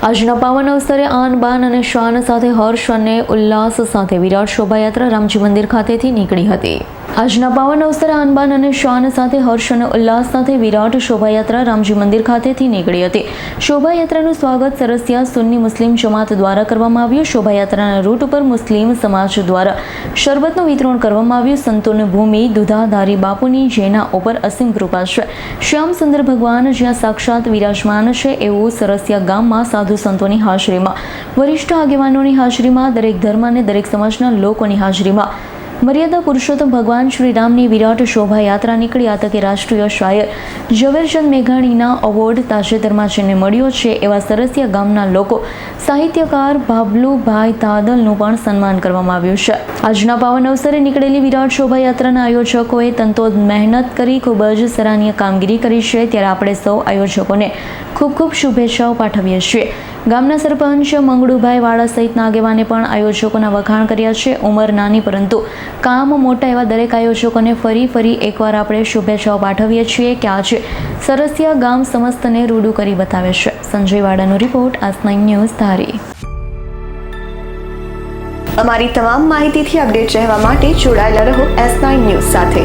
આજના પાવન અવસરે આન બાન અને શાન સાથે હર્ષ અને ઉલ્લાસ સાથે વિરાટ શોભાયાત્રા રામજી મંદિર ખાતેથી નીકળી હતી. આજના પાવન અવસરે આનબાન અને શાન સાથે હર્ષ અને ઉલ્લાસ સાથે વિરાટ શોભાયાત્રા રામજી મંદિર ખાતેથી નીકળી હતી. શોભાયાત્રાનું સ્વાગત સરસિયા સુન્ની મુસ્લિમ જમાત દ્વારા કરવામાં આવ્યું. શોભાયાત્રાના રૂટ ઉપર મુસ્લિમ સમાજ દ્વારા શરબતનું વિતરણ કરવામાં આવ્યું. સંતોની ભૂમિ દુધાધારી બાપુની જેના ઉપર અસીમ કૃપા છે. શ્યામ સુંદર ભગવાન જ્યાં સાક્ષાત વિરાજમાન છે એવું સરસિયા ગામમાં સાધુ સંતોની હાજરીમાં, વરિષ્ઠ આગેવાનોની હાજરીમાં, દરેક ધર્મ અને દરેક સમાજના લોકોની હાજરીમાં મર્યાદા પુરુષોત્તમ ભગવાન શ્રી રામની વિરાટ શોભાયાત્રા નીકળી. આ તકે રાષ્ટ્રીય શાયર ઝવેરચંદ મેઘાણીના એવોર્ડ તાજેતરમાં જેને મળ્યો છે એવા સરસિયા ગામના લોકો સાહિત્યકાર ભાબલુભાઈ તાદલનું પણ સન્માન કરવામાં આવ્યું છે. આજના પાવન અવસરે નીકળેલી વિરાટ શોભાયાત્રાના આયોજકોએ તંતોડ મહેનત કરી ખૂબ જ સરાહનીય કામગીરી કરી છે. ત્યારે આપણે સૌ આયોજકોને ખૂબ ખૂબ શુભેચ્છાઓ પાઠવીએ છીએ. ગામના સરપંચ મંગળુભાઈ વાળા સહિતના આગેવાને પણ આયોજકોના વખાણ કર્યા છે. ઉંમર નાની પરંતુ કામ મોટા એવા દરેક આયોજકોને ફરી એકવાર આપણે શુભેચ્છાઓ પાઠવીએ છીએ કે આજે સરસિયા ગામ સમસ્તને રૂડું કરી બતાવે છે. સંજય વાડાનો રિપોર્ટ, આજ9 ન્યૂઝ, ધારી. અમારી તમામ માહિતીથી અપડેટ રહેવા માટે જોડાયેલા રહો S9 ન્યૂઝ સાથે.